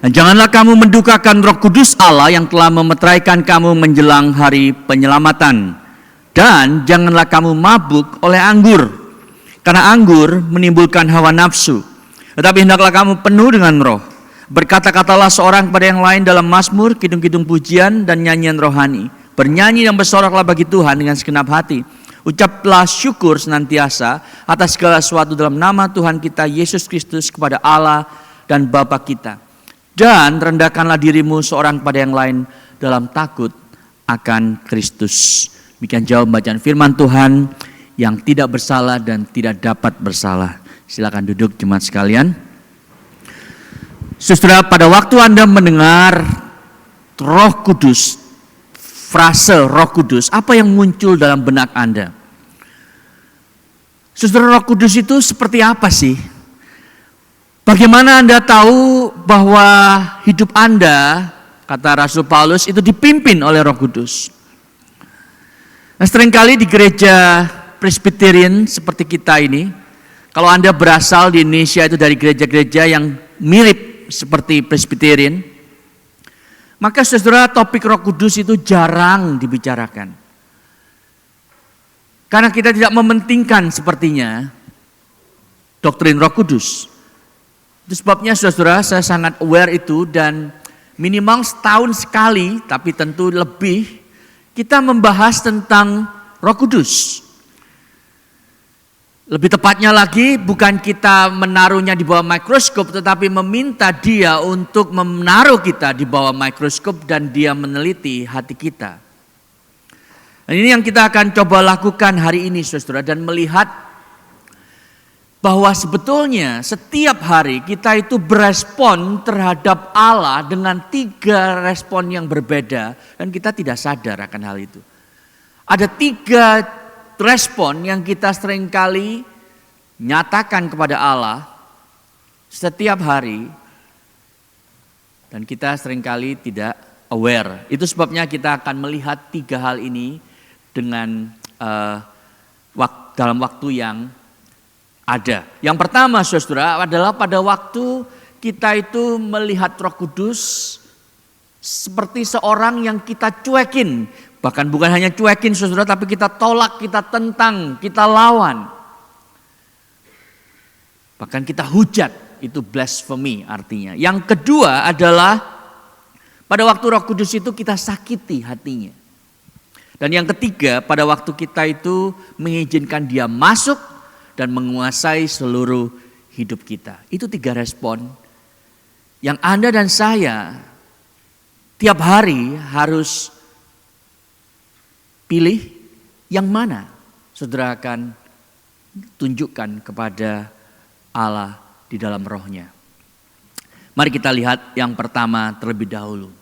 Dan janganlah kamu mendukakan Roh Kudus Allah yang telah memeteraikan kamu menjelang hari penyelamatan. Dan janganlah kamu mabuk oleh anggur, karena anggur menimbulkan hawa nafsu. Tetapi hendaklah kamu penuh dengan Roh. Berkata-katalah seorang kepada yang lain dalam mazmur, kidung-kidung pujian, dan nyanyian rohani. Bernyanyi dan bersoraklah bagi Tuhan dengan segenap hati. Ucaplah syukur senantiasa atas segala sesuatu dalam nama Tuhan kita Yesus Kristus kepada Allah dan Bapa kita. Dan rendahkanlah dirimu seorang kepada yang lain dalam takut akan Kristus. Demikian jawab bacaan firman Tuhan yang tidak bersalah dan tidak dapat bersalah. Silakan duduk jemaat sekalian. Saudara, pada waktu Anda mendengar Roh Kudus, frase Roh Kudus, apa yang muncul dalam benak Anda? Saudara, Roh Kudus itu seperti apa sih? Bagaimana Anda tahu bahwa hidup Anda, kata Rasul Paulus, itu dipimpin oleh Roh Kudus? Nah, seringkali di gereja Presbyterian seperti kita ini, kalau Anda berasal di Indonesia itu dari gereja-gereja yang mirip seperti Presbyterian, maka saudara, topik Roh Kudus itu jarang dibicarakan. Karena kita tidak mementingkan sepertinya doktrin Roh Kudus. Itu sebabnya saudara, saya sangat aware itu, dan minimal setahun sekali, tapi tentu lebih, kita membahas tentang Roh Kudus. Lebih tepatnya lagi, bukan kita menaruhnya di bawah mikroskop, tetapi meminta dia untuk menaruh kita di bawah mikroskop dan dia meneliti hati kita. Dan ini yang kita akan coba lakukan hari ini saudara, dan melihat bahwa sebetulnya setiap hari kita itu berespon terhadap Allah dengan 3 respon yang berbeda, dan kita tidak sadar akan hal itu. Ada 3 respon yang kita seringkali nyatakan kepada Allah setiap hari, dan kita seringkali tidak aware. Itu sebabnya kita akan melihat 3 hal ini dengan dalam waktu yang ada. Yang pertama saudara adalah pada waktu kita itu melihat Roh Kudus seperti seorang yang kita cuekin. Bahkan bukan hanya cuekin saudara, tapi kita tolak, kita tentang, kita lawan. Bahkan kita hujat, itu blasphemy artinya. Yang kedua adalah pada waktu Roh Kudus itu kita sakiti hatinya. Dan yang ketiga, pada waktu kita itu mengizinkan dia masuk dan menguasai seluruh hidup kita. Itu 3 respon yang Anda dan saya tiap hari harus pilih yang mana saudara akan tunjukkan kepada Allah di dalam rohnya. Mari kita lihat yang pertama terlebih dahulu.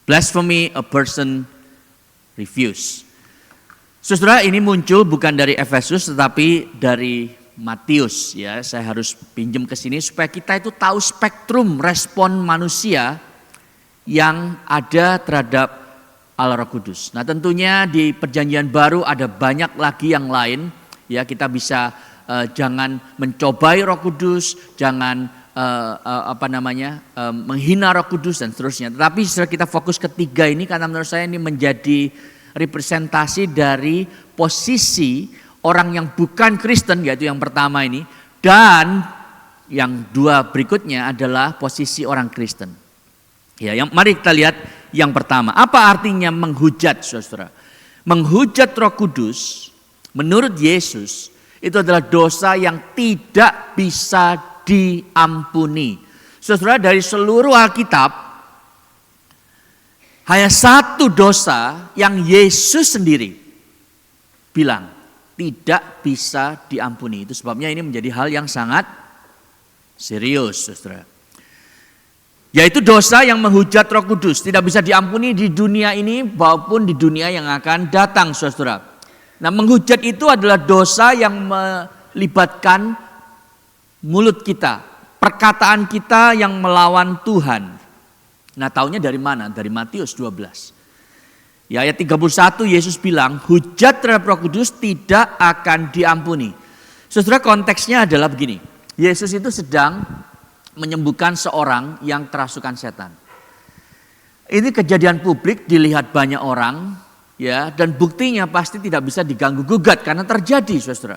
Blasphemy a person refuse. Saudara, ini muncul bukan dari Efesus tetapi dari Matius ya. Saya harus pinjam ke sini supaya kita itu tahu spektrum respon manusia yang ada terhadap Allah Roh Kudus. Nah, tentunya di Perjanjian Baru ada banyak lagi yang lain ya. Kita bisa jangan mencobai Roh Kudus, jangan menghina Roh Kudus dan seterusnya. Tetapi setelah kita fokus ketiga ini karena menurut saya ini menjadi representasi dari posisi orang yang bukan Kristen, yaitu yang pertama ini, dan yang 2 berikutnya adalah posisi orang Kristen. Ya, mari kita lihat yang pertama. Apa artinya menghujat, saudara? Menghujat Roh Kudus menurut Yesus itu adalah dosa yang tidak bisa diampuni. Saudara, dari seluruh Alkitab hanya 1 dosa yang Yesus sendiri bilang tidak bisa diampuni. Itu sebabnya ini menjadi hal yang sangat serius, saudara. Yaitu dosa yang menghujat Roh Kudus. Tidak bisa diampuni di dunia ini maupun di dunia yang akan datang, saudara. Nah, menghujat itu adalah dosa yang melibatkan mulut kita. Perkataan kita yang melawan Tuhan. Nah, taunya dari mana? Dari Matius 12. Ya, ayat 31 Yesus bilang, hujat terhadap Roh Kudus tidak akan diampuni. Saudara, konteksnya adalah begini. Yesus itu sedang menyembuhkan seorang yang kerasukan setan. Ini kejadian publik dilihat banyak orang, ya, dan buktinya pasti tidak bisa diganggu gugat karena terjadi, saudara.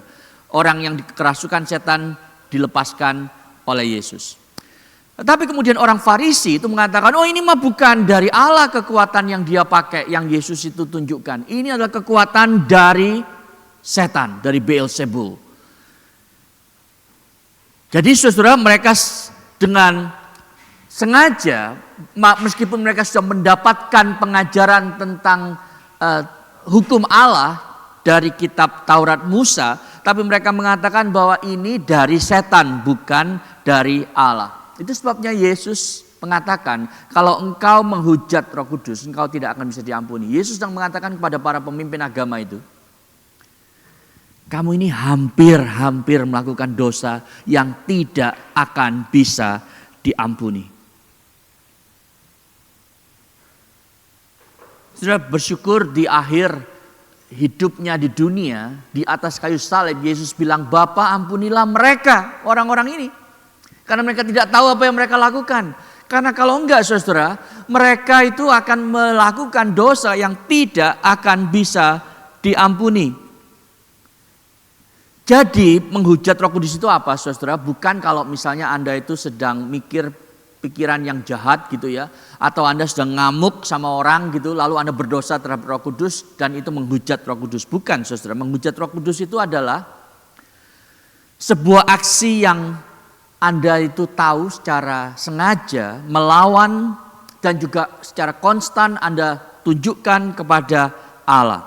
Orang yang kerasukan setan dilepaskan oleh Yesus. Tetapi kemudian orang Farisi itu mengatakan, oh ini mah bukan dari Allah kekuatan yang dia pakai, yang Yesus itu tunjukkan. Ini adalah kekuatan dari setan, dari Beelzebul. Jadi saudara, mereka dengan sengaja, meskipun mereka sudah mendapatkan pengajaran tentang hukum Allah dari kitab Taurat Musa, tapi mereka mengatakan bahwa ini dari setan, bukan dari Allah. Itu sebabnya Yesus mengatakan, kalau engkau menghujat Roh Kudus, engkau tidak akan bisa diampuni. Yesus sedang mengatakan kepada para pemimpin agama itu, kamu ini hampir melakukan dosa yang tidak akan bisa diampuni. Saudara, bersyukur di akhir hidupnya di dunia, di atas kayu salib, Yesus bilang, Bapa ampunilah mereka, orang-orang ini. Karena mereka tidak tahu apa yang mereka lakukan. Karena kalau enggak, saudara, mereka itu akan melakukan dosa yang tidak akan bisa diampuni. Jadi menghujat Roh Kudus itu apa, saudara? Bukan kalau misalnya Anda itu sedang mikir pikiran yang jahat gitu ya, atau Anda sedang ngamuk sama orang gitu, lalu Anda berdosa terhadap Roh Kudus dan itu menghujat Roh Kudus. Bukan, saudara. Menghujat Roh Kudus itu adalah sebuah aksi yang Anda itu tahu secara sengaja melawan dan juga secara konstan Anda tunjukkan kepada Allah.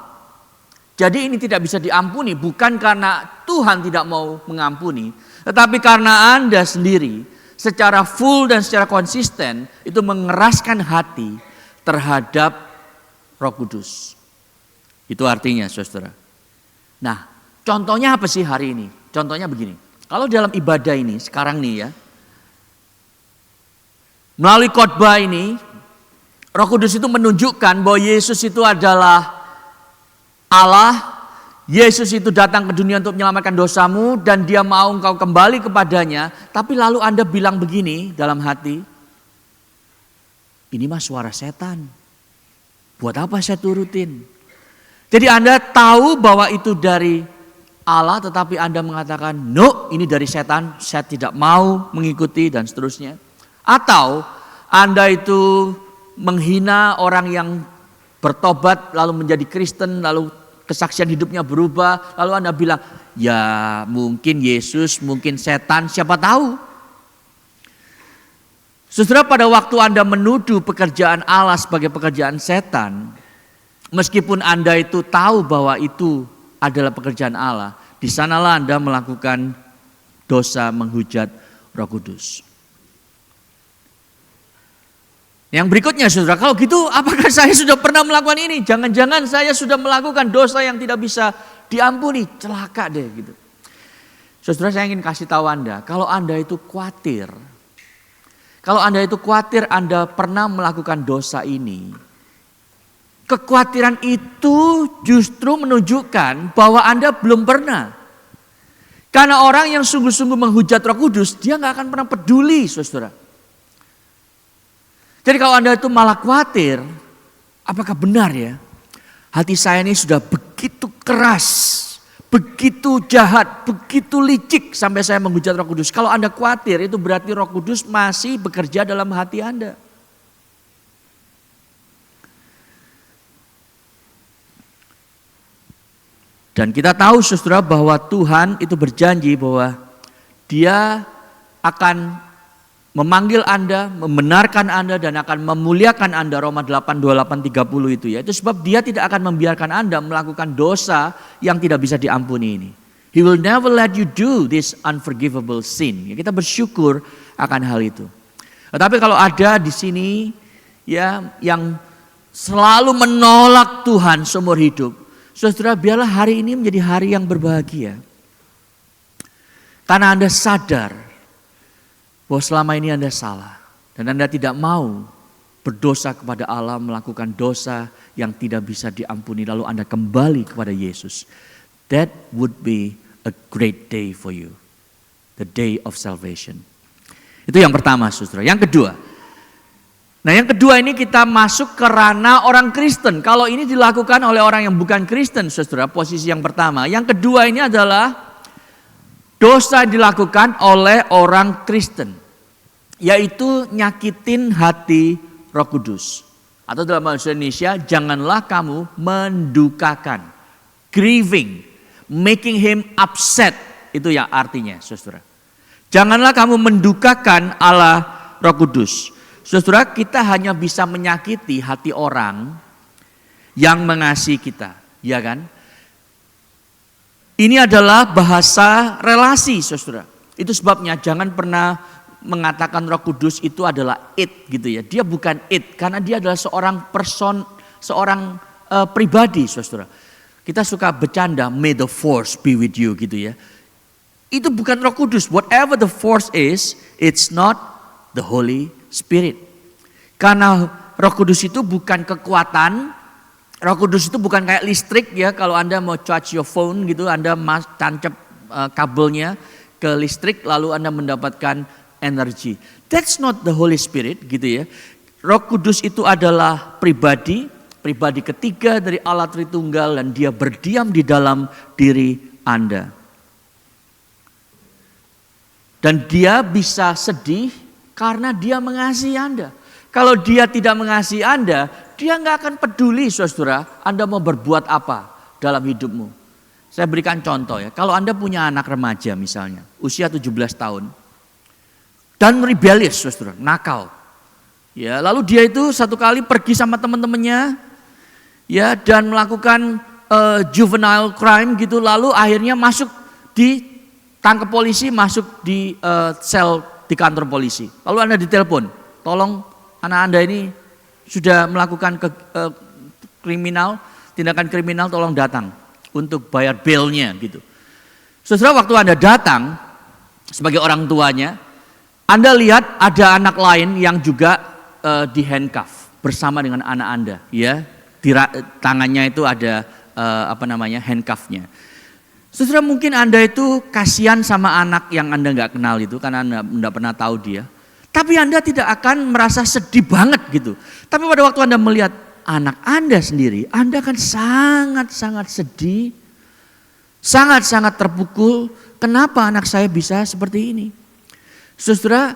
Jadi ini tidak bisa diampuni bukan karena Tuhan tidak mau mengampuni, tetapi karena Anda sendiri secara full dan secara konsisten itu mengeraskan hati terhadap Roh Kudus. Itu artinya, saudara. Nah, contohnya apa sih hari ini? Contohnya begini. Kalau dalam ibadah ini sekarang nih ya, melalui khotbah ini, Roh Kudus itu menunjukkan bahwa Yesus itu adalah Allah. Yesus itu datang ke dunia untuk menyelamatkan dosamu dan dia mau engkau kembali kepadanya. Tapi lalu Anda bilang begini dalam hati, ini mah suara setan. Buat apa saya turutin? Jadi Anda tahu bahwa itu dari Allah, tetapi Anda mengatakan, no, ini dari setan, saya tidak mau mengikuti dan seterusnya. Atau Anda itu menghina orang yang bertobat lalu menjadi Kristen, lalu kesaksian hidupnya berubah, lalu Anda bilang, ya mungkin Yesus, mungkin setan, siapa tahu. Saudara, pada waktu Anda menuduh pekerjaan Allah sebagai pekerjaan setan, meskipun Anda itu tahu bahwa itu adalah pekerjaan Allah, di sanalah Anda melakukan dosa menghujat Roh Kudus. Yang berikutnya, saudara, kalau gitu apakah saya sudah pernah melakukan ini? Jangan-jangan saya sudah melakukan dosa yang tidak bisa diampuni. Celaka deh gitu. Saudara, saya ingin kasih tahu Anda, kalau Anda itu khawatir Anda pernah melakukan dosa ini, kekhawatiran itu justru menunjukkan bahwa Anda belum pernah. Karena orang yang sungguh-sungguh menghujat Roh Kudus, dia gak akan pernah peduli, saudara. Jadi kalau Anda itu malah khawatir, apakah benar ya? Hati saya ini sudah begitu keras, begitu jahat, begitu licik sampai saya menghujat Roh Kudus. Kalau Anda khawatir, itu berarti Roh Kudus masih bekerja dalam hati Anda. Dan kita tahu, saudara, bahwa Tuhan itu berjanji bahwa Dia akan memanggil Anda, membenarkan Anda dan akan memuliakan Anda. Roma 8:28-30 itu ya. Itu sebab Dia tidak akan membiarkan Anda melakukan dosa yang tidak bisa diampuni ini. He will never let you do this unforgivable sin. Ya, kita bersyukur akan hal itu. Tetapi kalau ada di sini ya yang selalu menolak Tuhan seumur hidup, saudara, biarlah hari ini menjadi hari yang berbahagia. Karena Anda sadar bahwa selama ini Anda salah. Dan Anda tidak mau berdosa kepada Allah, melakukan dosa yang tidak bisa diampuni. Lalu Anda kembali kepada Yesus. That would be a great day for you. The day of salvation. Itu yang pertama, saudara. Yang kedua. Nah, yang kedua ini kita masuk ke ranah orang Kristen. Kalau ini dilakukan oleh orang yang bukan Kristen, saudara, posisi yang pertama. Yang kedua ini adalah dosa dilakukan oleh orang Kristen, yaitu nyakitin hati Roh Kudus. Atau dalam bahasa Indonesia, janganlah kamu mendukakan, grieving, making him upset. Itu yang artinya, saudara. Janganlah kamu mendukakan Allah Roh Kudus. Saudara, kita hanya bisa menyakiti hati orang yang mengasihi kita, ya kan? Ini adalah bahasa relasi, saudara. Itu sebabnya jangan pernah mengatakan Roh Kudus itu adalah it gitu ya. Dia bukan it karena dia adalah seorang pribadi, saudara. Kita suka bercanda, may the force be with you gitu ya. Itu bukan Roh Kudus. Whatever the force is, it's not the Holy Spirit. Karena Roh Kudus itu bukan kekuatan. Roh Kudus itu bukan kayak listrik ya. Kalau Anda mau charge your phone gitu, Anda tancap kabelnya ke listrik lalu Anda mendapatkan energi. That's not the Holy Spirit gitu ya. Roh Kudus itu adalah pribadi ketiga dari Allah Tritunggal dan dia berdiam di dalam diri Anda. Dan dia bisa sedih karena dia mengasihi Anda. Kalau dia tidak mengasihi Anda, dia nggak akan peduli, saudara, Anda mau berbuat apa dalam hidupmu. Saya berikan contoh ya, kalau Anda punya anak remaja misalnya, usia 17 tahun, dan rebellious, saudara, nakal. Ya, lalu dia itu satu kali pergi sama teman-temannya, ya, dan melakukan juvenile crime gitu, lalu akhirnya tangkap polisi, masuk di sel di kantor polisi. Lalu Anda ditelepon, tolong anak Anda ini sudah melakukan tindakan kriminal, tolong datang untuk bayar bailnya gitu. Saudara, waktu Anda datang sebagai orang tuanya, Anda lihat ada anak lain yang juga di handcuff bersama dengan anak Anda, ya. Di tangannya itu ada handcuffnya. Saudara, mungkin Anda itu kasihan sama anak yang Anda nggak kenal itu karena Anda nggak pernah tahu dia. Tapi Anda tidak akan merasa sedih banget gitu. Tapi pada waktu Anda melihat anak Anda sendiri, Anda akan sangat-sangat sedih, sangat-sangat terpukul. Kenapa anak saya bisa seperti ini? Saudara,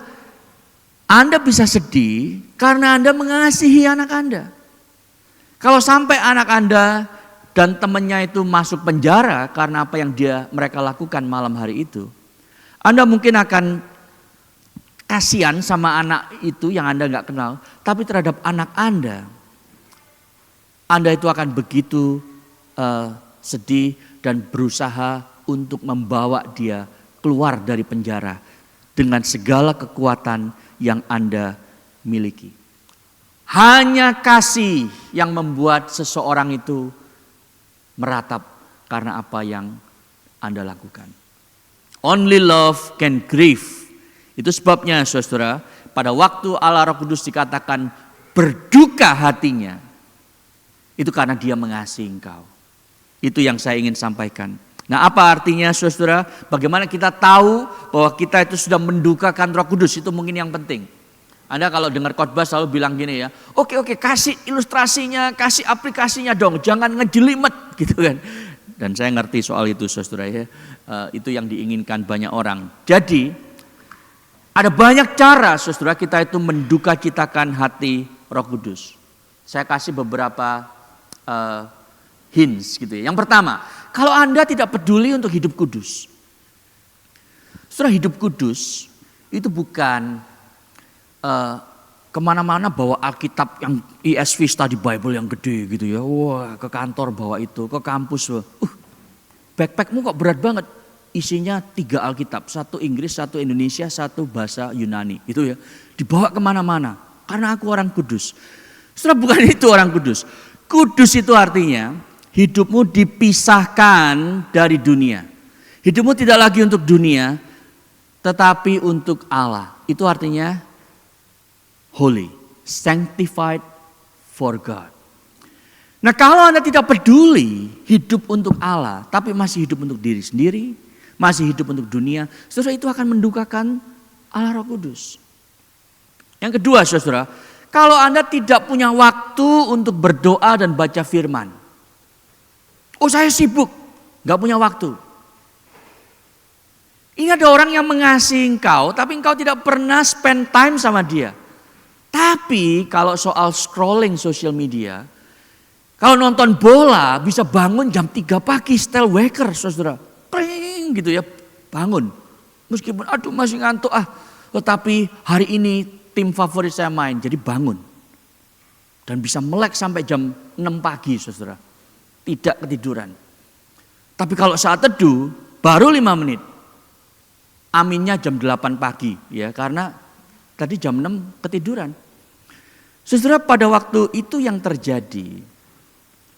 Anda bisa sedih karena Anda mengasihi anak Anda. Kalau sampai anak Anda dan temannya itu masuk penjara karena apa yang mereka lakukan malam hari itu, Anda mungkin akan kasihan sama anak itu yang Anda nggak kenal, tapi terhadap anak Anda itu akan begitu sedih dan berusaha untuk membawa dia keluar dari penjara dengan segala kekuatan yang Anda miliki. Hanya kasih yang membuat seseorang itu meratap karena apa yang Anda lakukan. Only love can grieve. Itu sebabnya, saudara, pada waktu Allah Roh Kudus dikatakan berduka hatinya, itu karena dia mengasihi engkau. Itu yang saya ingin sampaikan. Nah, apa artinya, saudara? Bagaimana kita tahu bahwa kita itu sudah mendukakan Roh Kudus? Itu mungkin yang penting. Anda kalau dengar khotbah selalu bilang gini ya, oke, kasih ilustrasinya, kasih aplikasinya dong, jangan ngejelimet gitu kan. Dan saya ngerti soal itu, saudara ya, itu yang diinginkan banyak orang. Jadi ada banyak cara, saudara, kita itu mendukacitakan hati Roh Kudus. Saya kasih beberapa hints gitu ya. Yang pertama, kalau Anda tidak peduli untuk hidup kudus. Saudara, hidup kudus itu bukan kemana-mana bawa Alkitab yang ESV Study Bible yang gede gitu ya. Wah, ke kantor bawa itu, ke kampus. Backpackmu kok berat banget. Isinya 3 Alkitab, 1 Inggris, 1 Indonesia, 1 bahasa Yunani gitu ya. Dibawa kemana-mana, karena aku orang kudus. Saudara, bukan itu orang kudus. Kudus itu artinya hidupmu dipisahkan dari dunia. Hidupmu tidak lagi untuk dunia, tetapi untuk Allah. Itu artinya holy, sanctified for God. Nah, kalau Anda tidak peduli hidup untuk Allah, tapi masih hidup untuk diri sendiri, masih hidup untuk dunia, saudara, itu akan mendukakan Allah Roh Kudus. Yang kedua, saudara, kalau Anda tidak punya waktu untuk berdoa dan baca firman. Oh, saya sibuk, gak punya waktu. Ini ada orang yang mengasihi engkau, tapi engkau tidak pernah spend time sama dia. Tapi kalau soal scrolling social media, kalau nonton bola bisa bangun jam 3 pagi, setel waker, saudara. Pring gitu ya, bangun. Meskipun aduh masih ngantuk tetapi hari ini tim favorit saya main, jadi bangun. Dan bisa melek sampai jam 6 pagi, saudara. Tidak ketiduran. Tapi kalau saat teduh, baru 5 menit. Aminnya jam 8 pagi, ya, karena tadi jam 6 ketiduran. Saudara, pada waktu itu yang terjadi,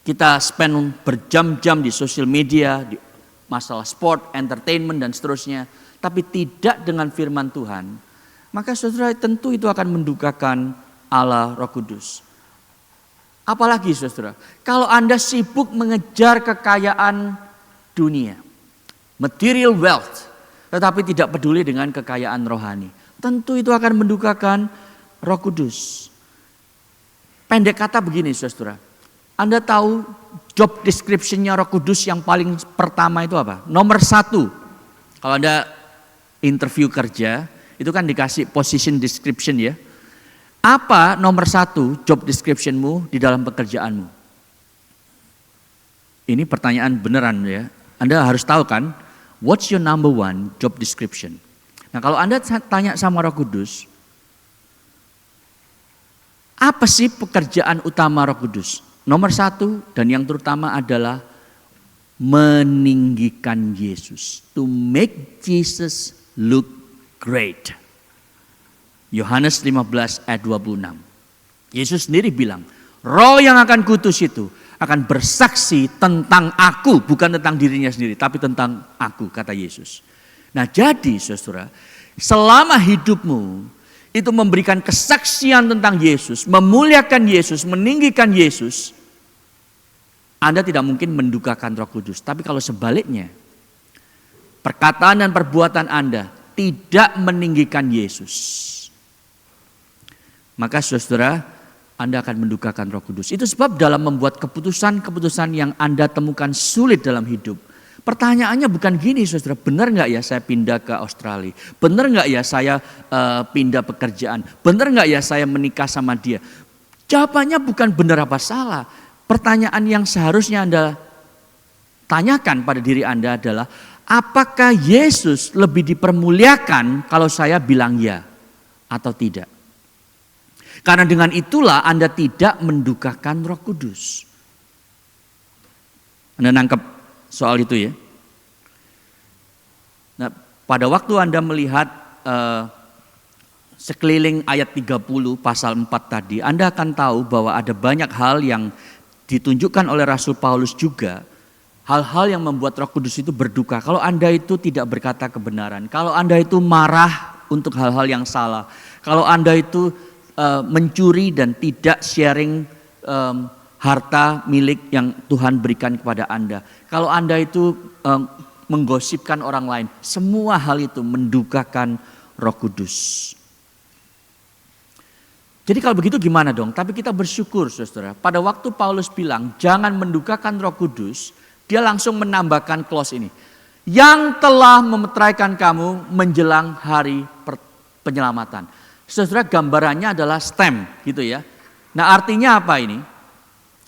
kita spend berjam-jam di sosial media, di masalah sport, entertainment, dan seterusnya. Tapi tidak dengan firman Tuhan, maka saudara tentu itu akan mendukakan Allah Roh Kudus. Apalagi saudara, kalau Anda sibuk mengejar kekayaan dunia, material wealth, tetapi tidak peduli dengan kekayaan rohani, tentu itu akan mendukakan Roh Kudus. Pendek kata begini saudara, Anda tahu job description-nya Roh Kudus yang paling pertama itu apa? Nomor 1, kalau Anda interview kerja, itu kan dikasih position description ya. Apa nomor 1 job description-mu di dalam pekerjaanmu? Ini pertanyaan beneran ya. Anda harus tahu kan, what's your number 1 job description? Nah, kalau Anda tanya sama Roh Kudus, apa sih pekerjaan utama Roh Kudus? Nomor 1 dan yang terutama adalah meninggikan Yesus. To make Jesus look great. Yohanes 15 ayat 26. Yesus sendiri bilang, Roh yang akan kutus itu akan bersaksi tentang aku, bukan tentang dirinya sendiri, tapi tentang aku, kata Yesus. Nah, jadi saudara, selama hidupmu itu memberikan kesaksian tentang Yesus, memuliakan Yesus, meninggikan Yesus, Anda tidak mungkin mendukakan Roh Kudus. Tapi kalau sebaliknya, perkataan dan perbuatan Anda tidak meninggikan Yesus, maka saudara, Anda akan mendukakan Roh Kudus. Itu sebab dalam membuat keputusan-keputusan yang Anda temukan sulit dalam hidup, pertanyaannya bukan gini saudara, benar gak ya saya pindah ke Australia? Benar gak ya saya pindah pekerjaan? Benar gak ya saya menikah sama dia? Jawabannya bukan benar apa salah. Pertanyaan yang seharusnya Anda tanyakan pada diri Anda adalah, apakah Yesus lebih dipermuliakan kalau saya bilang ya atau tidak? Karena dengan itulah Anda tidak mendukakan Roh Kudus. Anda nangkep soal itu ya. Nah, pada waktu Anda melihat sekeliling ayat 30 pasal 4 tadi, Anda akan tahu bahwa ada banyak hal yang ditunjukkan oleh Rasul Paulus juga. Hal-hal yang membuat Roh Kudus itu berduka. Kalau Anda itu tidak berkata kebenaran, kalau Anda itu marah untuk hal-hal yang salah, kalau Anda itu mencuri dan tidak sharing harta milik yang Tuhan berikan kepada Anda. Kalau Anda itu menggosipkan orang lain, semua hal itu mendukakan Roh Kudus. Jadi kalau begitu gimana dong? Tapi kita bersyukur saudara, pada waktu Paulus bilang jangan mendukakan Roh Kudus, dia langsung menambahkan clause ini. Yang telah memeteraikan kamu menjelang hari penyelamatan. Saudara, gambarannya adalah stamp gitu ya. Nah, artinya apa ini?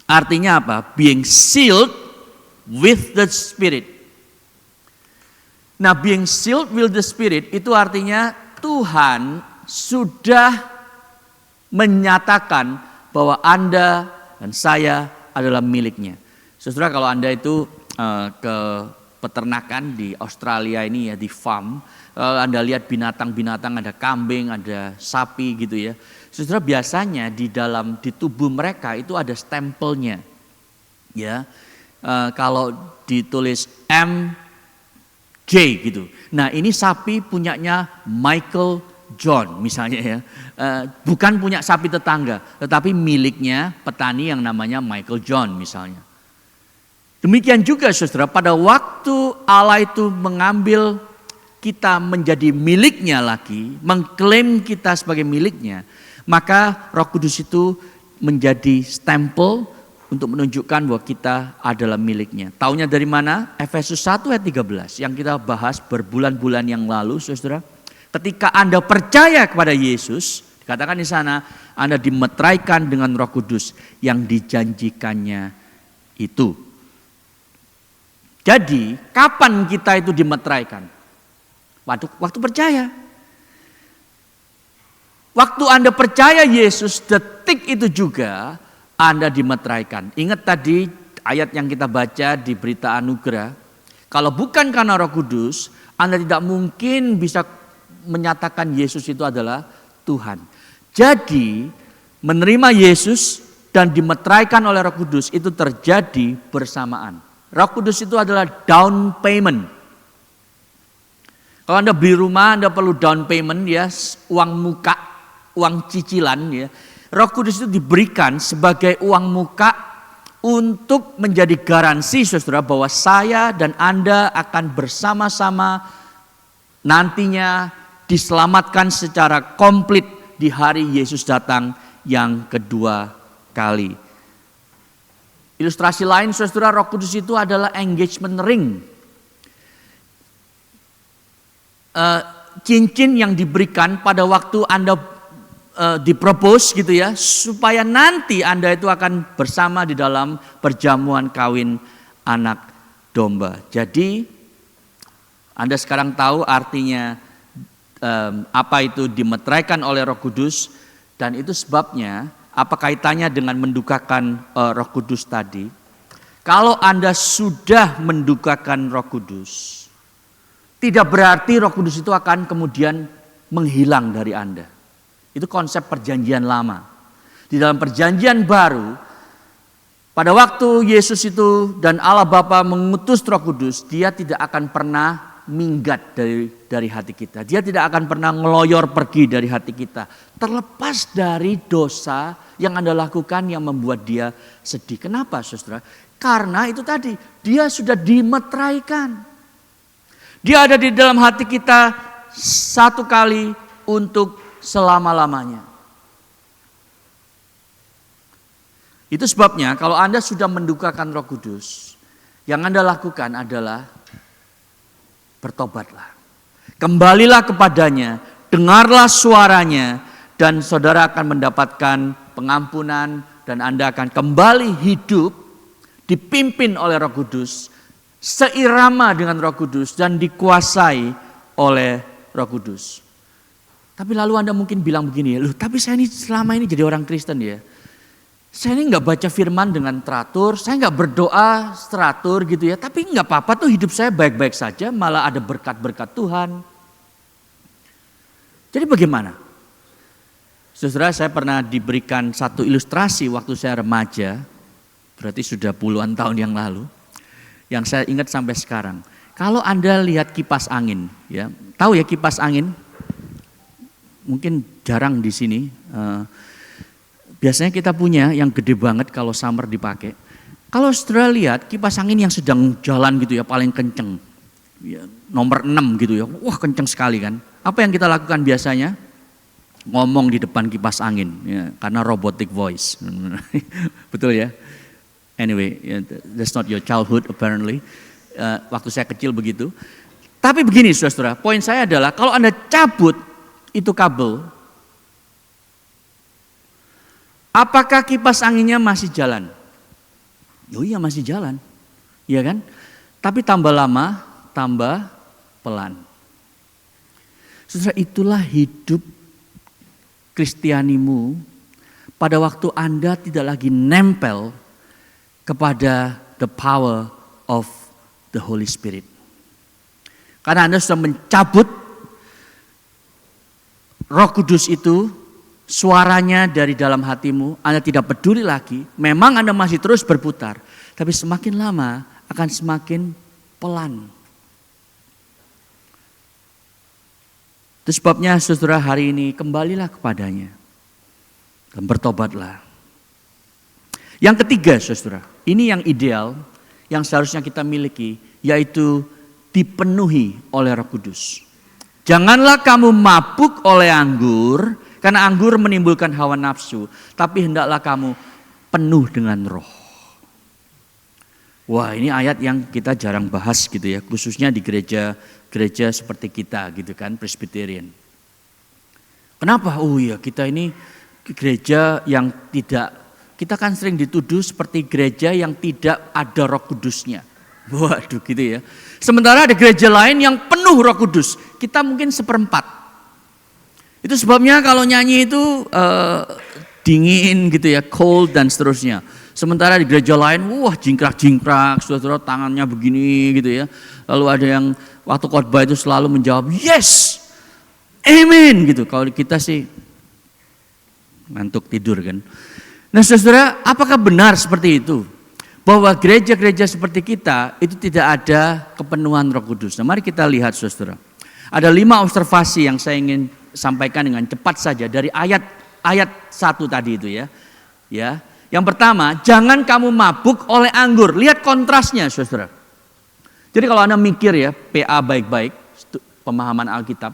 Artinya apa? Being sealed with the Spirit. Nah, being sealed with the Spirit itu artinya Tuhan sudah menyatakan bahwa Anda dan saya adalah miliknya. Saudara, kalau Anda itu ke peternakan di Australia ini ya, di farm, Anda lihat binatang-binatang, ada kambing, ada sapi gitu ya. Saudara, biasanya di tubuh mereka itu ada stempelnya. Ya. Kalau ditulis MJ gitu. Nah, ini sapi punyanya Michael John misalnya ya. Bukan punya sapi tetangga, tetapi miliknya petani yang namanya Michael John misalnya. Demikian juga saudara, pada waktu Allah itu mengambil kita menjadi miliknya lagi, mengklaim kita sebagai miliknya, Maka Roh Kudus itu menjadi stempel untuk menunjukkan bahwa kita adalah miliknya. Taunya dari mana? Efesus 1 ayat 13 yang kita bahas berbulan-bulan yang lalu, saudara. Ketika Anda percaya kepada Yesus, dikatakan di sana, Anda dimeteraikan dengan Roh Kudus yang dijanjikannya itu. Jadi, kapan kita itu dimeteraikan? Waktu percaya. Waktu Anda percaya Yesus, detik itu juga Anda dimeteraikan. Ingat tadi ayat yang kita baca di berita anugerah. Kalau bukan karena Roh Kudus, Anda tidak mungkin bisa menyatakan Yesus itu adalah Tuhan. Jadi menerima Yesus dan dimeteraikan oleh Roh Kudus itu terjadi bersamaan. Roh Kudus itu adalah down payment. Kalau Anda beli rumah, Anda perlu down payment ya, uang muka, uang cicilan ya. Roh Kudus itu diberikan sebagai uang muka untuk menjadi garansi saudara bahwa saya dan Anda akan bersama-sama nantinya diselamatkan secara komplit di hari Yesus datang yang kedua kali. Ilustrasi lain saudara, Roh Kudus itu adalah engagement ring. Cincin yang diberikan pada waktu Anda dipropose gitu ya, supaya nanti Anda itu akan bersama di dalam perjamuan kawin anak domba. Jadi Anda sekarang tahu artinya apa itu dimeteraikan oleh Roh Kudus, dan itu sebabnya apa kaitannya dengan mendukakan Roh Kudus tadi. Kalau Anda sudah mendukakan Roh Kudus, tidak berarti Roh Kudus itu akan kemudian menghilang dari Anda. Itu konsep perjanjian lama. Di dalam perjanjian baru, pada waktu Yesus itu dan Allah Bapa mengutus Roh Kudus, dia tidak akan pernah minggat dari hati kita. Dia tidak akan pernah ngeloyor pergi dari hati kita. Terlepas dari dosa yang Anda lakukan yang membuat dia sedih. Kenapa saudara? Karena itu tadi, dia sudah dimeteraikan. Dia ada di dalam hati kita satu kali untuk selama-lamanya. Itu sebabnya kalau Anda sudah mendukakan Roh Kudus, yang Anda lakukan adalah bertobatlah. Kembalilah kepadanya, dengarlah suaranya, dan saudara akan mendapatkan pengampunan dan Anda akan kembali hidup dipimpin oleh Roh Kudus, seirama dengan Roh Kudus dan dikuasai oleh Roh Kudus. Tapi lalu Anda mungkin bilang begini, loh tapi saya ini selama ini jadi orang Kristen ya. Saya ini nggak baca firman dengan teratur, saya nggak berdoa teratur gitu ya. Tapi nggak apa-apa tuh, hidup saya baik-baik saja, malah ada berkat-berkat Tuhan. Jadi bagaimana? Saudara, saya pernah diberikan satu ilustrasi waktu saya remaja, berarti sudah puluhan tahun yang lalu, yang saya ingat sampai sekarang. Kalau Anda lihat kipas angin, ya, tahu ya kipas angin? Mungkin jarang di sini. Biasanya kita punya yang gede banget kalau summer dipakai. Kalau saudara lihat kipas angin yang sedang jalan gitu ya, paling kenceng. Ya, nomor 6 gitu ya, wah kenceng sekali kan. Apa yang kita lakukan biasanya? Ngomong di depan kipas angin, ya, karena robotic voice. Betul ya? Anyway, that's not your childhood apparently. Waktu saya kecil begitu. Tapi begini saudara, poin saya adalah kalau Anda cabut itu kabel, apakah kipas anginnya masih jalan? Oh iya masih jalan, iya kan? Tapi tambah lama, tambah pelan. Saudara, itulah hidup Kristianimu pada waktu Anda tidak lagi nempel kepada the power of the Holy Spirit. Karena Anda sudah mencabut Roh Kudus itu, suaranya dari dalam hatimu, Anda tidak peduli lagi. Memang Anda masih terus berputar, tapi semakin lama akan semakin pelan. Itu sebabnya saudara hari ini kembalilah kepadanya dan bertobatlah. Yang ketiga saudara, ini yang ideal, yang seharusnya kita miliki, yaitu dipenuhi oleh Roh Kudus. Janganlah kamu mabuk oleh anggur, Karena anggur menimbulkan hawa nafsu, tapi hendaklah kamu penuh dengan roh. Wah, ini ayat yang kita jarang bahas gitu ya, khususnya di gereja seperti kita gitu kan, Presbyterian. Kenapa? Oh iya, kita ini gereja yang tidak, kita kan sering dituduh seperti gereja yang tidak ada Roh Kudusnya. Waduh gitu ya. Sementara ada gereja lain yang penuh Roh Kudus, kita mungkin seperempat. Itu sebabnya kalau nyanyi itu dingin gitu ya, cold dan seterusnya. Sementara di gereja lain, wah jingkrak-jingkrak, saudara tangannya begini gitu ya. Lalu ada yang waktu khotbah itu selalu menjawab, yes, amen gitu. Kalau kita sih ngantuk tidur kan. Nah saudara, apakah benar seperti itu? Bahwa gereja-gereja seperti kita itu tidak ada kepenuhan Roh Kudus. Nah mari kita lihat saudara. Ada 5 observasi yang saya ingin sampaikan dengan cepat saja dari ayat 1 tadi itu ya. Ya. Yang pertama, jangan kamu mabuk oleh anggur. Lihat kontrasnya saudara. Jadi kalau Anda mikir ya, PA baik-baik, pemahaman Alkitab,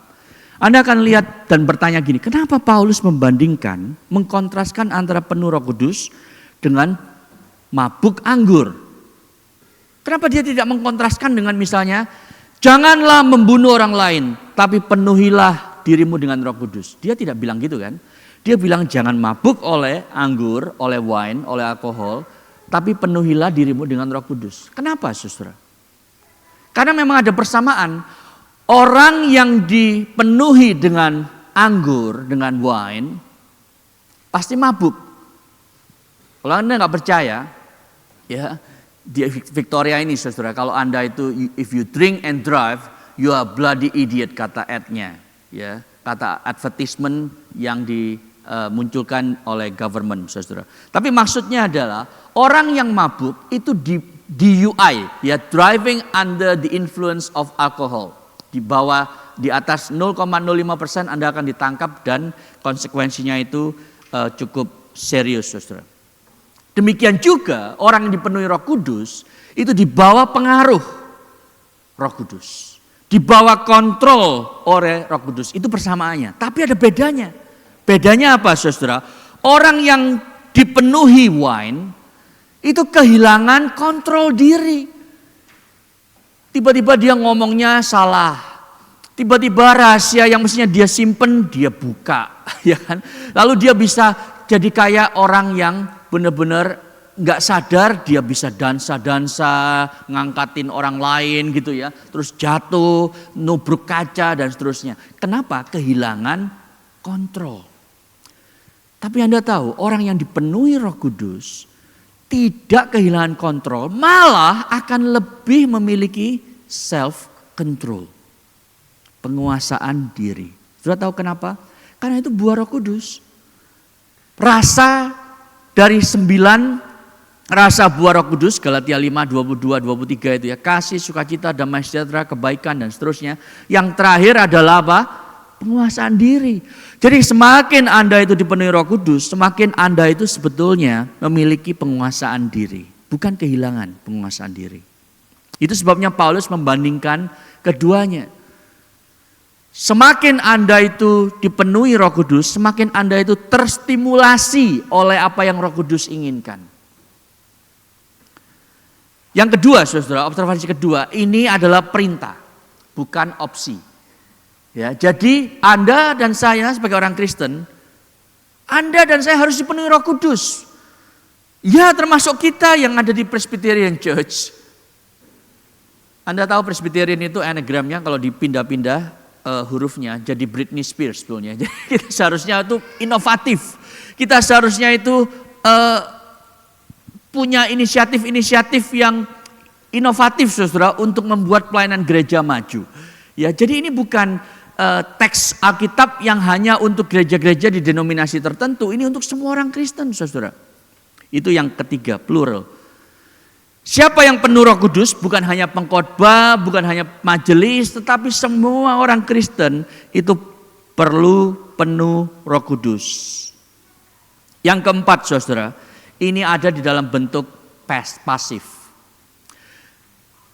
Anda akan lihat dan bertanya gini, kenapa Paulus membandingkan, mengkontraskan antara penuh Roh Kudus dengan mabuk anggur? Kenapa dia tidak mengkontraskan dengan misalnya, janganlah membunuh orang lain, tapi penuhilah dirimu dengan Roh Kudus. Dia tidak bilang gitu kan. Dia bilang jangan mabuk oleh anggur, oleh wine, oleh alkohol, tapi penuhilah dirimu dengan Roh Kudus. Kenapa saudara? Karena memang ada persamaan. Orang yang dipenuhi dengan anggur, dengan wine, pasti mabuk. Kalau Anda nggak percaya, ya di Victoria ini saudara, kalau Anda itu if you drink and drive, you are bloody idiot kata ad-nya, ya kata advertisement yang dimunculkan oleh government saudara. Tapi maksudnya adalah orang yang mabuk itu DUI, ya driving under the influence of alcohol. Di bawah, di atas 0,05% Anda akan ditangkap dan konsekuensinya itu cukup serius saudara. Demikian juga orang yang dipenuhi Roh Kudus itu di bawah pengaruh Roh Kudus. Di bawah kontrol oleh Roh Kudus, itu persamaannya. Tapi ada bedanya. Bedanya apa saudara? Orang yang dipenuhi wine itu kehilangan kontrol diri. Tiba-tiba dia ngomongnya salah. Tiba-tiba rahasia yang mestinya dia simpen, dia buka. Ya kan? Lalu dia bisa jadi kayak orang yang benar-benar gak sadar, dia bisa dansa-dansa, ngangkatin orang lain gitu ya. Terus jatuh, nubruk kaca dan seterusnya. Kenapa? Kehilangan kontrol. Tapi Anda tahu, orang yang dipenuhi Roh Kudus tidak kehilangan kontrol, malah akan lebih memiliki self control, penguasaan diri. Sudah tahu kenapa? Karena itu buah Roh Kudus. Rasa dari 9 rasa buah Roh Kudus, Galatia 5, 22, 23 itu ya, kasih, sukacita, damai sejahtera, kebaikan dan seterusnya. Yang terakhir adalah apa? Penguasaan diri. Jadi semakin Anda itu dipenuhi Roh Kudus, semakin Anda itu sebetulnya memiliki penguasaan diri, bukan kehilangan penguasaan diri. Itu sebabnya Paulus membandingkan keduanya. Semakin Anda itu dipenuhi Roh Kudus, semakin Anda itu terstimulasi oleh apa yang Roh Kudus inginkan. Yang kedua, saudara, observasi kedua, ini adalah perintah, bukan opsi. Ya, jadi Anda dan saya sebagai orang Kristen, Anda dan saya harus dipenuhi Roh Kudus. Ya, termasuk kita yang ada di Presbyterian Church. Anda tahu Presbyterian itu anagramnya kalau dipindah-pindah hurufnya jadi Britney Spears sebetulnya. Jadi kita seharusnya itu inovatif. Kita seharusnya itu punya inisiatif-inisiatif yang inovatif saudara untuk membuat pelayanan gereja maju. Ya, jadi ini bukan teks Alkitab yang hanya untuk gereja-gereja di denominasi tertentu, ini untuk semua orang Kristen, saudara. Itu yang ketiga, plural. Siapa yang penuh Roh Kudus? Bukan hanya pengkhotbah, bukan hanya majelis, tetapi semua orang Kristen itu perlu penuh Roh Kudus. Yang keempat, saudara, ini ada di dalam bentuk pasif.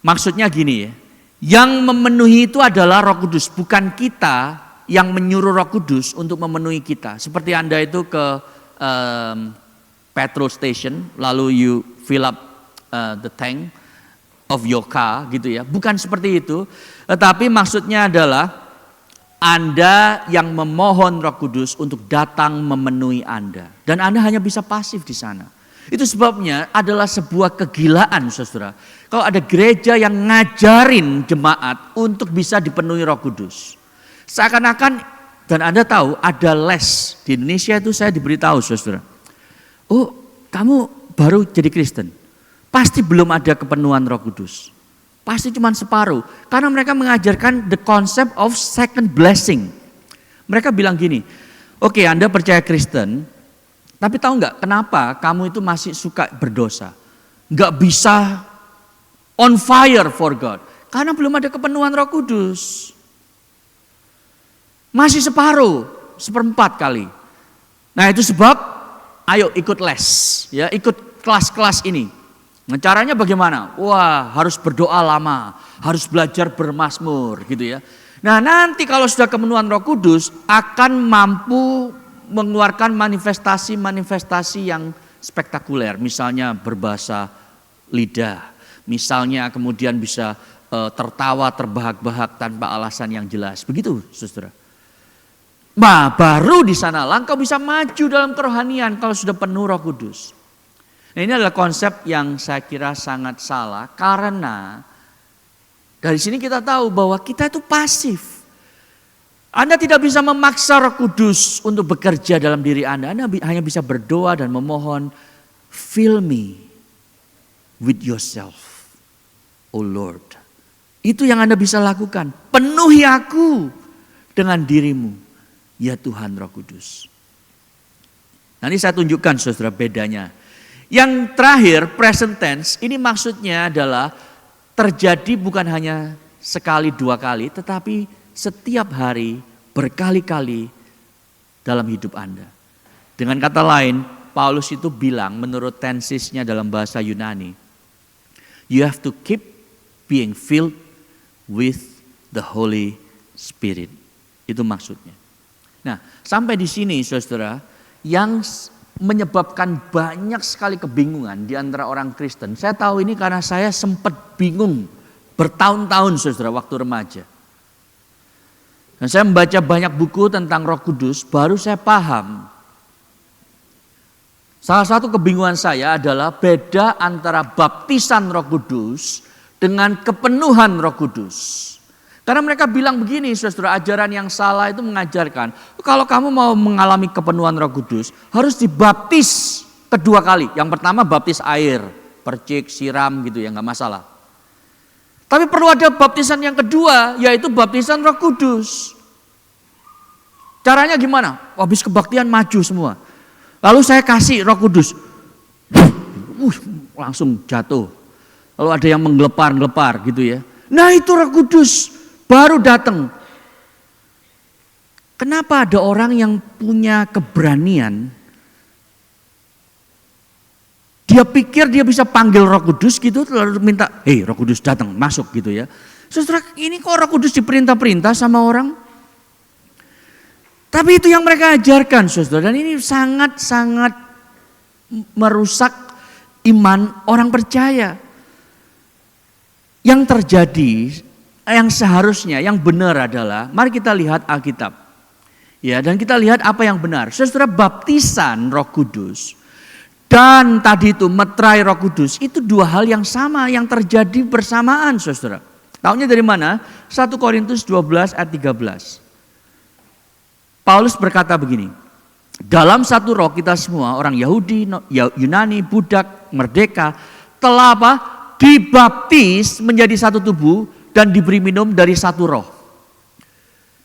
Maksudnya gini ya. Yang memenuhi itu adalah Roh Kudus, bukan kita yang menyuruh Roh Kudus untuk memenuhi kita. Seperti Anda itu ke petrol station, lalu you fill up the tank of your car gitu ya. Bukan seperti itu, tetapi maksudnya adalah Anda yang memohon Roh Kudus untuk datang memenuhi Anda. Dan Anda hanya bisa pasif di sana. Itu sebabnya adalah sebuah kegilaan, saudara. Kalau ada gereja yang ngajarin jemaat untuk bisa dipenuhi Roh Kudus. Seakan-akan, dan Anda tahu ada les. Di Indonesia itu saya diberitahu, saudara. Oh, kamu baru jadi Kristen. Pasti belum ada kepenuhan Roh Kudus. Pasti cuma separuh. Karena mereka mengajarkan the concept of second blessing. Mereka bilang gini, oke, Anda percaya Kristen, tapi tahu nggak kenapa kamu itu masih suka berdosa? Nggak bisa on fire for God. Karena belum ada kepenuhan Roh Kudus. Masih separuh, seperempat kali. Nah itu sebab, ayo ikut les, ya ikut kelas-kelas ini. Nah, caranya bagaimana? Wah, harus berdoa lama, harus belajar bermazmur gitu ya. Nah, nanti kalau sudah kepenuhan Roh Kudus akan mampu mengeluarkan manifestasi-manifestasi yang spektakuler, misalnya berbahasa lidah, misalnya kemudian bisa tertawa terbahak-bahak tanpa alasan yang jelas. Begitu, Saudara. Nah, baru di sanalah engkau bisa maju dalam kerohanian kalau sudah penuh Roh Kudus. Nah, ini adalah konsep yang saya kira sangat salah karena dari sini kita tahu bahwa kita itu pasif. Anda tidak bisa memaksa Roh Kudus untuk bekerja dalam diri Anda. Anda hanya bisa berdoa dan memohon, fill me with yourself, oh Lord. Itu yang Anda bisa lakukan. Penuhi aku dengan dirimu, ya Tuhan Roh Kudus. Nanti saya tunjukkan saudara bedanya. Yang terakhir, present tense, ini maksudnya adalah terjadi bukan hanya sekali dua kali, tetapi setiap hari berkali-kali dalam hidup Anda. Dengan kata lain, Paulus itu bilang menurut tensisnya dalam bahasa Yunani, you have to keep being filled with the Holy Spirit. Itu maksudnya. Nah, sampai di sini saudara, yang menyebabkan banyak sekali kebingungan di antara orang Kristen. Saya tahu ini karena saya sempat bingung bertahun-tahun saudara waktu remaja. Dan saya membaca banyak buku tentang Roh Kudus, baru saya paham. Salah satu kebingungan saya adalah beda antara baptisan Roh Kudus dengan kepenuhan Roh Kudus. Karena mereka bilang begini, saudara, ajaran yang salah itu mengajarkan, kalau kamu mau mengalami kepenuhan Roh Kudus, harus dibaptis kedua kali. Yang pertama baptis air, percik, siram gitu ya, nggak masalah. Tapi perlu ada baptisan yang kedua, yaitu baptisan Roh Kudus. Caranya gimana? Habis kebaktian maju semua. Lalu saya kasih Roh Kudus, langsung jatuh. Lalu ada yang menggelepar-gelepar gitu ya. Nah itu Roh Kudus. Baru datang. Kenapa ada orang yang punya keberanian? Dia pikir dia bisa panggil Roh Kudus gitu, lalu minta, hei Roh Kudus datang, masuk gitu ya. Saudara, ini kok Roh Kudus diperintah-perintah sama orang? Tapi itu yang mereka ajarkan saudara, dan ini sangat-sangat merusak iman orang percaya. Yang terjadi, yang seharusnya, yang benar adalah, mari kita lihat Alkitab. Ya, dan kita lihat apa yang benar. Saudara, baptisan Roh Kudus dan tadi itu meterai Roh Kudus, itu dua hal yang sama, yang terjadi bersamaan saudara. Tahunya dari mana? 1 Korintus 12 ayat 13. Paulus berkata begini, dalam satu roh kita semua, orang Yahudi, Yunani, budak, merdeka, telah apa? Dibaptis menjadi satu tubuh dan diberi minum dari satu roh.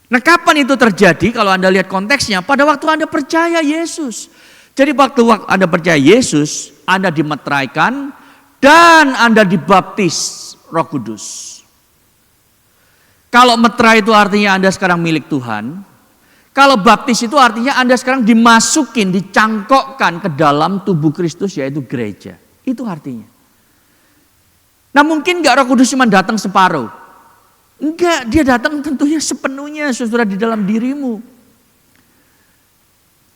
Nah, kapan itu terjadi? Kalau Anda lihat konteksnya, pada waktu Anda percaya Yesus. Jadi waktu Anda percaya Yesus, Anda dimeteraikan dan Anda dibaptis Roh Kudus. Kalau meterai itu artinya Anda sekarang milik Tuhan. Kalau baptis itu artinya Anda sekarang dimasukin, dicangkokkan ke dalam tubuh Kristus, yaitu gereja. Itu artinya. Nah, mungkin gak Roh Kudus cuma datang separuh? Enggak, dia datang tentunya sepenuhnya saudara di dalam dirimu.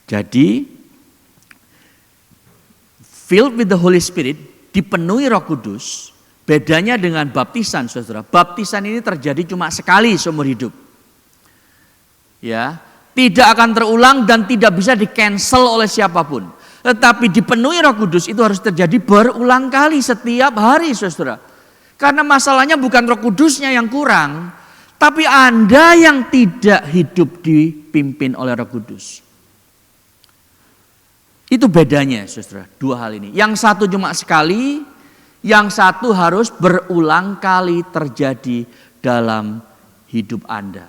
Jadi, filled with the Holy Spirit, dipenuhi Roh Kudus, bedanya dengan baptisan saudara. Baptisan ini terjadi cuma sekali seumur hidup. Ya, tidak akan terulang dan tidak bisa di-cancel oleh siapapun. Tetapi dipenuhi Roh Kudus itu harus terjadi berulang kali setiap hari saudara. Karena masalahnya bukan Roh Kudusnya yang kurang, tapi Anda yang tidak hidup dipimpin oleh Roh Kudus. Itu bedanya saudara, dua hal ini. Yang satu cuma sekali, yang satu harus berulang kali terjadi dalam hidup Anda.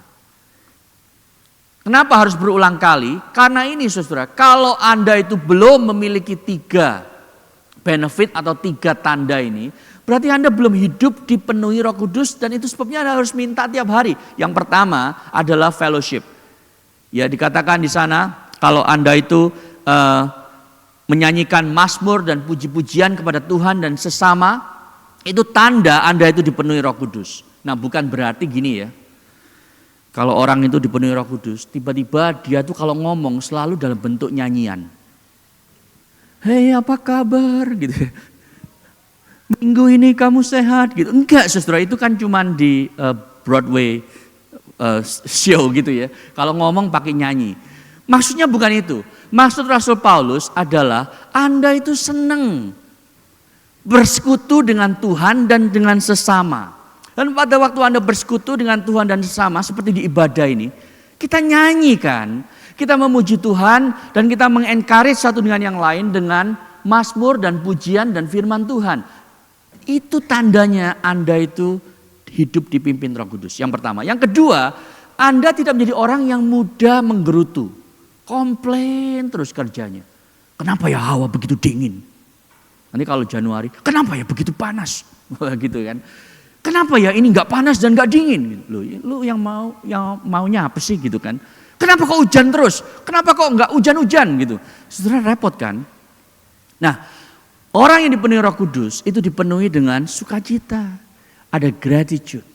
Kenapa harus berulang kali? Karena ini saudara, kalau Anda itu belum memiliki 3 benefit atau 3 tanda ini, berarti Anda belum hidup dipenuhi Roh Kudus dan itu sebabnya Anda harus minta tiap hari. Yang pertama adalah fellowship. Ya, dikatakan di sana kalau Anda itu menyanyikan mazmur dan puji-pujian kepada Tuhan dan sesama, itu tanda Anda itu dipenuhi Roh Kudus. Nah, bukan berarti gini ya. Kalau orang itu dipenuhi Roh Kudus, tiba-tiba dia tuh kalau ngomong selalu dalam bentuk nyanyian. Hei, apa kabar gitu. Minggu ini kamu sehat gitu. Enggak, saudara, itu kan cuman di Broadway show gitu ya. Kalau ngomong pakai nyanyi. Maksudnya bukan itu. Maksud Rasul Paulus adalah Anda itu senang bersekutu dengan Tuhan dan dengan sesama. Dan pada waktu Anda bersekutu dengan Tuhan dan sesama seperti di ibadah ini, kita nyanyikan, kita memuji Tuhan dan kita mengencourage satu dengan yang lain dengan mazmur dan pujian dan firman Tuhan. Itu tandanya Anda itu hidup dipimpin Roh Kudus. Yang pertama. Yang kedua, Anda tidak menjadi orang yang mudah menggerutu. Komplain terus kerjanya. Kenapa ya hawa begitu dingin? Nanti kalau Januari, kenapa ya begitu panas? Gitu kan. Kenapa ya ini nggak panas dan nggak dingin? Lu yang maunya apa sih gitu kan? Kenapa kok hujan terus? Kenapa kok nggak hujan-hujan gitu? Saudara repot kan? Nah, orang yang dipenuhi Roh Kudus itu dipenuhi dengan sukacita, ada gratitude.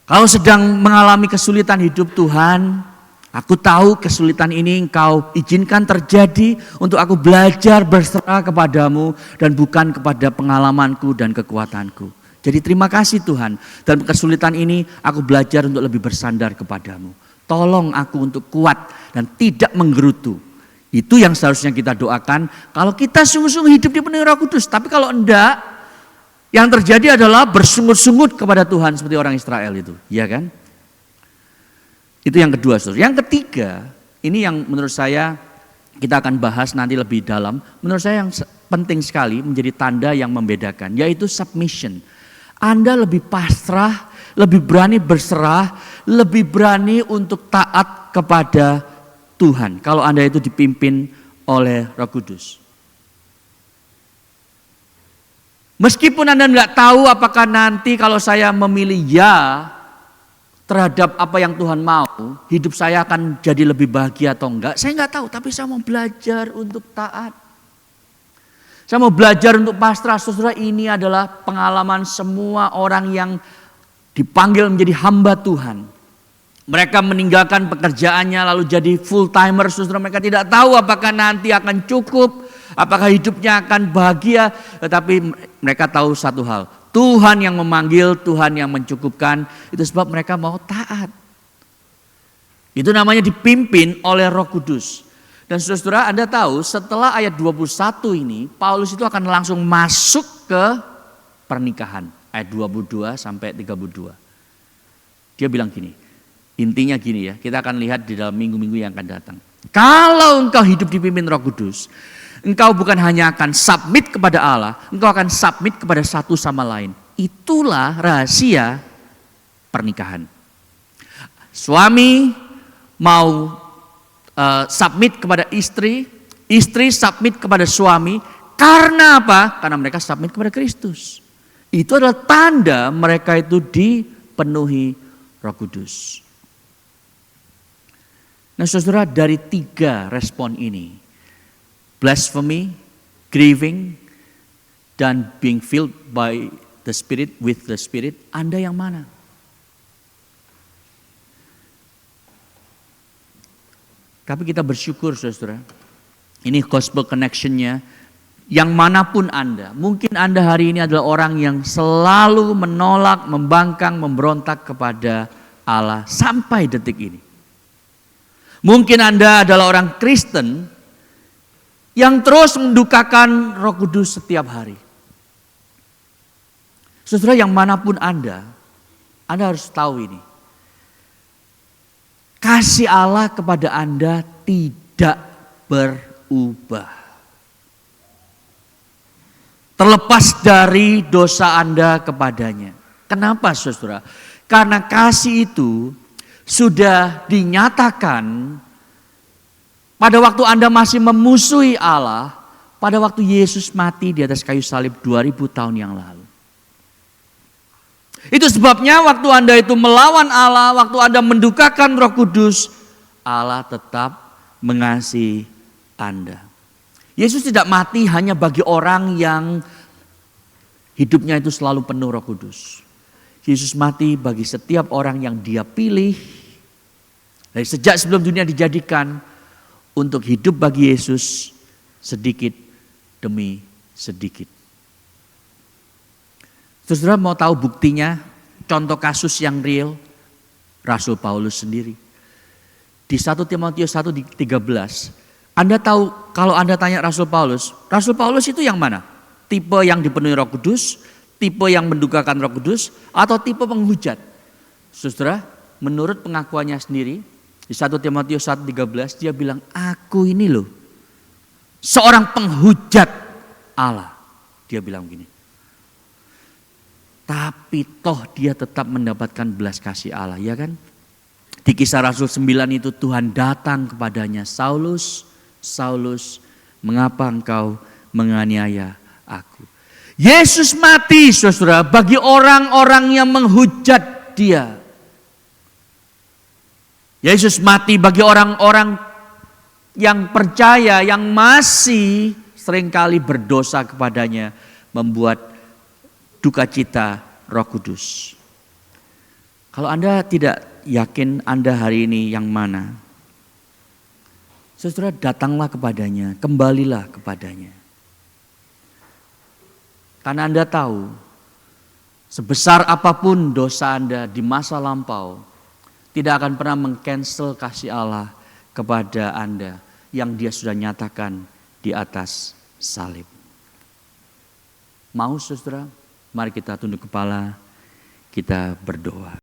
Kalau sedang mengalami kesulitan hidup Tuhan, aku tahu kesulitan ini Engkau izinkan terjadi untuk aku belajar berserah kepadamu dan bukan kepada pengalamanku dan kekuatanku. Jadi terima kasih Tuhan, dalam kesulitan ini aku belajar untuk lebih bersandar kepadamu. Tolong aku untuk kuat dan tidak menggerutu. Itu yang seharusnya kita doakan kalau kita sungguh-sungguh hidup dipenuhi Roh Kudus. Tapi kalau enggak, yang terjadi adalah bersungut-sungut kepada Tuhan seperti orang Israel itu. Iya kan? Itu yang kedua, saudara. Yang ketiga, ini yang menurut saya kita akan bahas nanti lebih dalam. Menurut saya yang penting sekali menjadi tanda yang membedakan, yaitu submission. Anda lebih pasrah, lebih berani berserah, lebih berani untuk taat kepada Tuhan. Kalau Anda itu dipimpin oleh Roh Kudus. Meskipun Anda tidak tahu apakah nanti kalau saya memilih ya, terhadap apa yang Tuhan mau, hidup saya akan jadi lebih bahagia atau enggak, saya enggak tahu, tapi saya mau belajar untuk taat. Saya mau belajar untuk pasrah. Saudara, ini adalah pengalaman semua orang yang dipanggil menjadi hamba Tuhan. Mereka meninggalkan pekerjaannya lalu jadi full timer. Saudara, mereka tidak tahu apakah nanti akan cukup, apakah hidupnya akan bahagia, tetapi mereka tahu satu hal. Tuhan yang memanggil, Tuhan yang mencukupkan. Itu sebab mereka mau taat. Itu namanya dipimpin oleh Roh Kudus. Dan saudara, Anda tahu setelah ayat 21 ini, Paulus itu akan langsung masuk ke pernikahan. Ayat 22 sampai 32. Dia bilang gini, intinya gini ya, kita akan lihat di dalam minggu-minggu yang akan datang. Kalau engkau hidup dipimpin Roh Kudus, engkau bukan hanya akan submit kepada Allah, engkau akan submit kepada satu sama lain. Itulah rahasia pernikahan. Suami mau submit kepada istri, istri submit kepada suami. Karena apa? Karena mereka submit kepada Kristus. Itu adalah tanda mereka itu dipenuhi Roh Kudus. Nah saudara, dari 3 respon ini, blasphemy, grieving, dan being filled by the Spirit, with the Spirit, Anda yang mana? Tapi kita bersyukur saudara, ini gospel connection-nya, yang manapun Anda, mungkin Anda hari ini adalah orang yang selalu menolak, membangkang, memberontak kepada Allah sampai detik ini. Mungkin Anda adalah orang Kristen yang terus mendukakan Roh Kudus setiap hari. Saudara, yang manapun Anda harus tahu ini. Kasih Allah kepada Anda tidak berubah. Terlepas dari dosa Anda kepadanya. Kenapa saudara? Karena kasih itu sudah dinyatakan pada waktu Anda masih memusuhi Allah, pada waktu Yesus mati di atas kayu salib 2000 tahun yang lalu. Itu sebabnya waktu Anda itu melawan Allah, waktu Anda mendukakan Roh Kudus, Allah tetap mengasihi Anda. Yesus tidak mati hanya bagi orang yang hidupnya itu selalu penuh Roh Kudus. Yesus mati bagi setiap orang yang Dia pilih dari sejak sebelum dunia dijadikan untuk hidup bagi Yesus sedikit demi sedikit. Saudara mau tahu buktinya, contoh kasus yang real, Rasul Paulus sendiri. Di 1 Timotius 1:13, Anda tahu kalau Anda tanya Rasul Paulus itu yang mana? Tipe yang dipenuhi Roh Kudus, tipe yang mendukakan Roh Kudus, atau tipe penghujat? Saudara, menurut pengakuannya sendiri, di 1 Timotius 1:13 dia bilang, aku ini loh seorang penghujat Allah. Dia bilang begini. Tapi toh dia tetap mendapatkan belas kasih Allah, ya kan? Di Kisah Rasul 9 itu Tuhan datang kepadanya, Saulus, Saulus, mengapa engkau menganiaya aku? Yesus mati saudara bagi orang-orang yang menghujat dia. Yesus mati bagi orang-orang yang percaya, yang masih seringkali berdosa kepadanya, membuat duka cita Roh Kudus. Kalau Anda tidak yakin Anda hari ini yang mana, saudara datanglah kepadanya, kembalilah kepadanya. Karena Anda tahu, sebesar apapun dosa Anda di masa lampau, tidak akan pernah meng-cancel kasih Allah kepada Anda yang Dia sudah nyatakan di atas salib. Mau saudara? Mari kita tunduk kepala, kita berdoa.